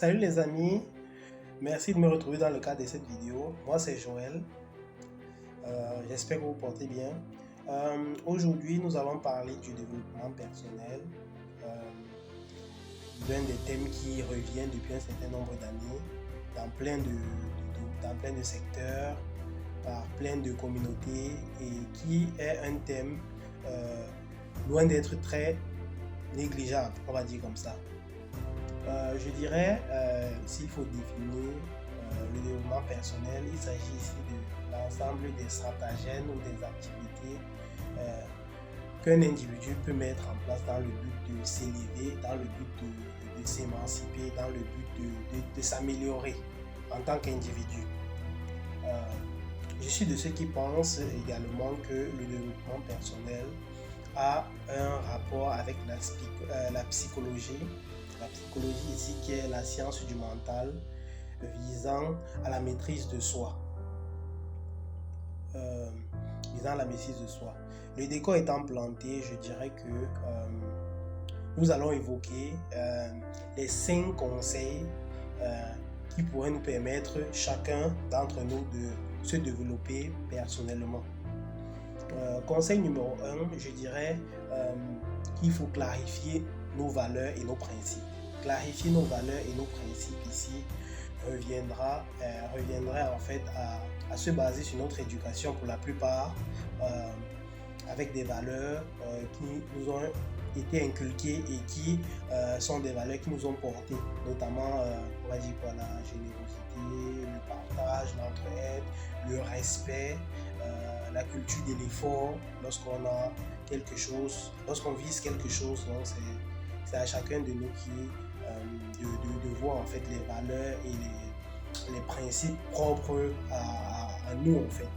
Salut les amis, merci de me retrouver dans le cadre de cette vidéo. Moi c'est Joël, j'espère que vous portez bien. Aujourd'hui nous allons parler du développement personnel, l'un des thèmes qui revient depuis un certain nombre d'années dans plein de secteurs, par plein de communautés et qui est un thème loin d'être très négligeable, on va dire comme ça. Je dirais, s'il faut définir le développement personnel, il s'agit ici de l'ensemble des stratagèmes ou des activités qu'un individu peut mettre en place dans le but de s'élever, dans le but de s'émanciper, dans le but de s'améliorer en tant qu'individu. Je suis de ceux qui pensent également que le développement personnel a un rapport avec la psychologie. La psychologie ici qui est la science du mental visant à la maîtrise de soi. Le décor étant planté, je dirais que nous allons évoquer les 5 conseils qui pourraient nous permettre, chacun d'entre nous, de se développer personnellement. Conseil numéro 1, je dirais qu'il faut clarifier nos valeurs et nos principes. Clarifier nos valeurs et nos principes ici reviendrait en fait à se baser sur notre éducation pour la plupart, avec des valeurs qui nous ont été inculquées et qui sont des valeurs qui nous ont portés, notamment on va dire quoi, la générosité, le partage, l'entraide, le respect, la culture de l'effort lorsqu'on a quelque chose, lorsqu'on vise quelque chose. Donc c'est à chacun de nous de voir en fait les valeurs et les principes propres à nous en fait,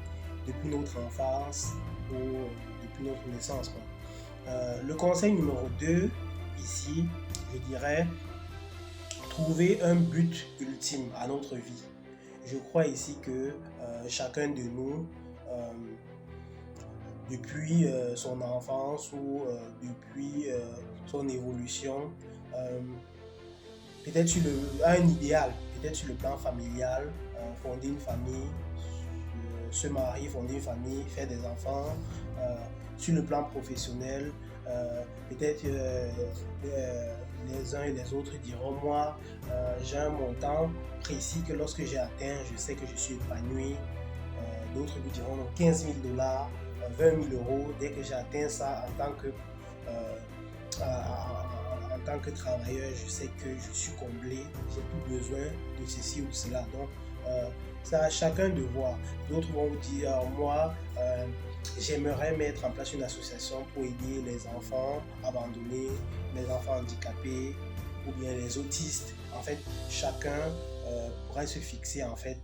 depuis notre enfance ou depuis notre naissance, quoi. Le conseil numéro 2 ici, je dirais trouver un but ultime à notre vie. Je crois ici que chacun de nous depuis son enfance ou depuis son évolution, peut-être a un idéal, peut-être sur le plan familial, fonder une famille, se marier, fonder une famille, faire des enfants. Sur le plan professionnel, peut-être les uns et les autres diront, moi, j'ai un montant précis que lorsque j'ai atteint, je sais que je suis épanoui. D'autres vous diront 15 000 $, 20 000 €, dès que j'atteins ça en tant que travailleur, je sais que je suis comblé, j'ai plus besoin de ceci ou de cela. Donc, c'est à chacun de voir. D'autres vont vous dire, moi, j'aimerais mettre en place une association pour aider les enfants abandonnés, les enfants handicapés ou bien les autistes. En fait, chacun pourrait se fixer en fait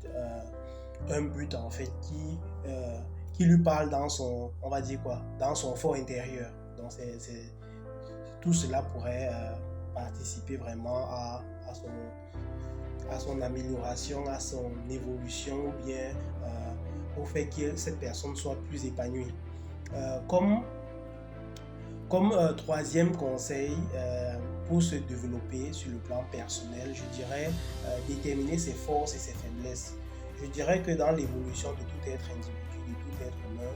un but en fait qui lui parle dans son, on va dire quoi, dans son fort intérieur. Donc tout cela pourrait participer vraiment à son amélioration, à son évolution ou bien au fait que cette personne soit plus épanouie. Comme troisième conseil pour se développer sur le plan personnel, je dirais déterminer ses forces et ses faiblesses. Je dirais que dans l'évolution de tout être individu, de tout être humain,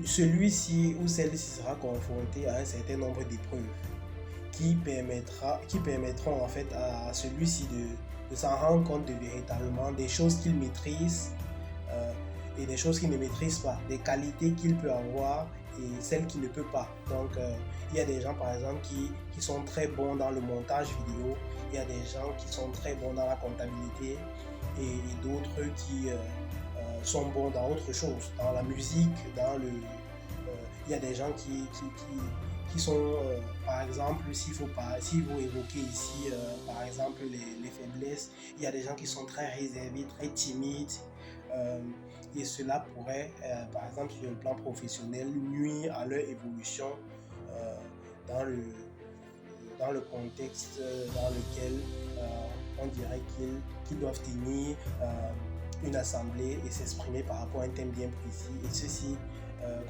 celui-ci ou celle-ci sera confronté à un certain nombre d'épreuves qui permettront en fait à celui-ci de s'en rendre compte véritablement des choses qu'il maîtrise et des choses qu'il ne maîtrise pas, des qualités qu'il peut avoir et celles qu'il ne peut pas. Donc il y a des gens par exemple qui sont très bons dans le montage vidéo, il y a des gens qui sont très bons dans la comptabilité et d'autres qui sont bons dans autre chose, dans la musique, il y a des gens qui sont, par exemple, si vous évoquez ici, par exemple, les faiblesses, il y a des gens qui sont très réservés, très timides, et cela pourrait, par exemple, sur le plan professionnel, nuire à leur évolution dans le contexte dans lequel on dirait qu'ils doivent tenir une assemblée et s'exprimer par rapport à un thème bien précis. Et ceci,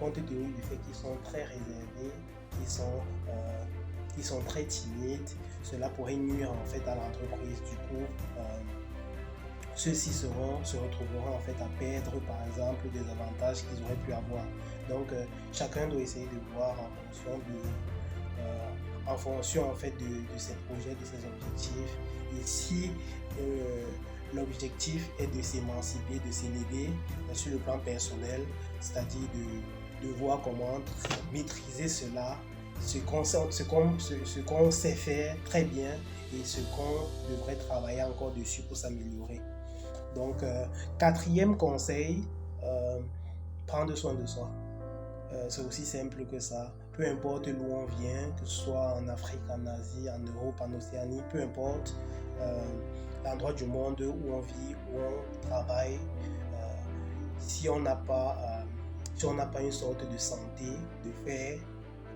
compte tenu du fait qu'ils sont très réservés, qui qui sont très timides, cela pourrait nuire en fait à l'entreprise. Du coup, ceux-ci se retrouveront en fait à perdre par exemple des avantages qu'ils auraient pu avoir. Donc chacun doit essayer de voir en fonction en fait de ses projets, de ses objectifs. Et si l'objectif est de s'émanciper, de s'élever sur le plan personnel, c'est-à-dire de voir comment maîtriser cela, ce qu'on sait faire très bien et ce qu'on devrait travailler encore dessus pour s'améliorer. Donc, quatrième conseil, euh, prendre soin de soi. C'est aussi simple que ça. Peu importe d'où on vient, que ce soit en Afrique, en Asie, en Europe, en Océanie, peu importe l'endroit du monde où on vit, où on travaille, si on n'a pas, une sorte de santé, de fer,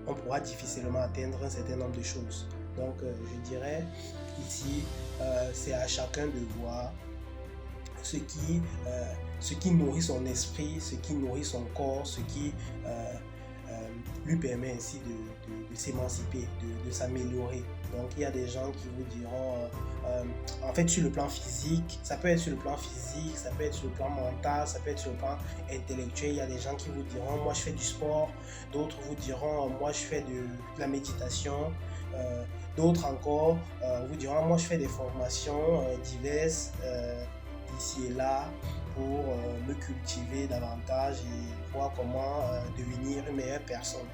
on pourra difficilement atteindre un certain nombre de choses. Donc, je dirais ici, c'est à chacun de voir ce qui nourrit son esprit, ce qui nourrit son corps, ce qui lui permet ainsi de s'émanciper, de s'améliorer. Donc il y a des gens qui vous diront, en fait sur le plan physique, ça peut être sur le plan physique, ça peut être sur le plan mental, ça peut être sur le plan intellectuel. Il y a des gens qui vous diront, moi je fais du sport, d'autres vous diront, moi je fais de la méditation. D'autres encore vous diront, moi je fais des formations diverses ici et là pour me cultiver davantage et voir comment devenir une meilleure personne.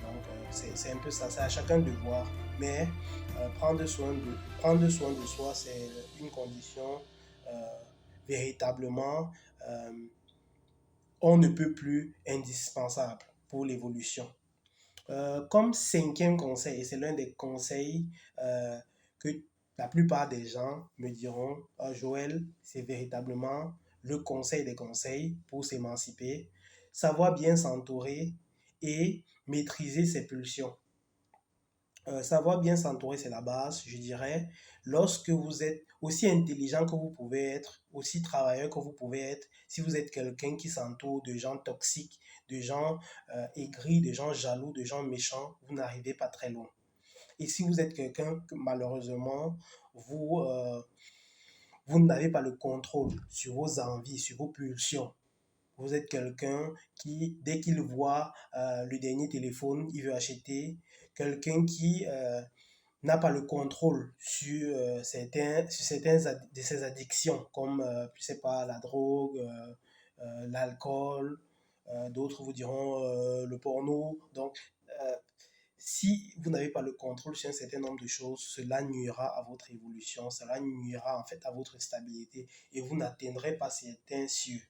Donc c'est un peu ça, c'est à chacun de voir. Mais prendre soin de soi, c'est une condition véritablement, on ne peut plus indispensable pour l'évolution. Comme cinquième conseil, et c'est l'un des conseils que la plupart des gens me diront, oh, Joël, c'est véritablement le conseil des conseils pour s'émanciper, savoir bien s'entourer et maîtriser ses pulsions. Savoir bien s'entourer, c'est la base, je dirais. Lorsque vous êtes aussi intelligent que vous pouvez être, aussi travailleur que vous pouvez être, si vous êtes quelqu'un qui s'entoure de gens toxiques, de gens aigris, de gens jaloux, de gens méchants, vous n'arrivez pas très loin. Et si vous êtes quelqu'un que malheureusement, vous n'avez pas le contrôle sur vos envies, sur vos pulsions, vous êtes quelqu'un qui, dès qu'il voit le dernier téléphone, il veut acheter, quelqu'un qui n'a pas le contrôle sur certaines de ses addictions, comme, je sais pas, la drogue, l'alcool, d'autres vous diront le porno. Donc, euh, si vous n'avez pas le contrôle sur un certain nombre de choses, cela nuira à votre évolution, cela nuira en fait à votre stabilité et vous n'atteindrez pas certains cieux.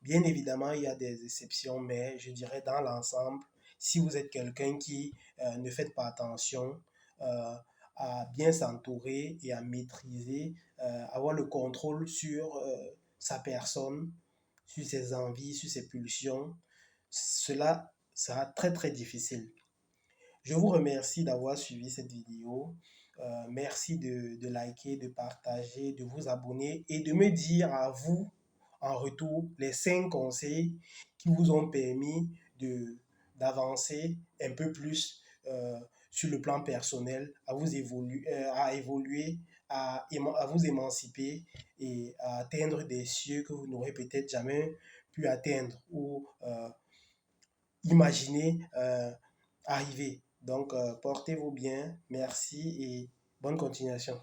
Bien évidemment, il y a des exceptions, mais je dirais dans l'ensemble, si vous êtes quelqu'un qui ne fait pas attention euh, à bien s'entourer et à maîtriser, avoir le contrôle sur sa personne, sur ses envies, sur ses pulsions, cela sera très très difficile. Je vous remercie d'avoir suivi cette vidéo. Merci de liker, de partager, de vous abonner et de me dire à vous en retour les 5 conseils qui vous ont permis d'avancer un peu plus sur le plan personnel, à évoluer, à vous émanciper et à atteindre des cieux que vous n'aurez peut-être jamais pu atteindre ou imaginer arriver. Donc, portez-vous bien, merci et bonne continuation.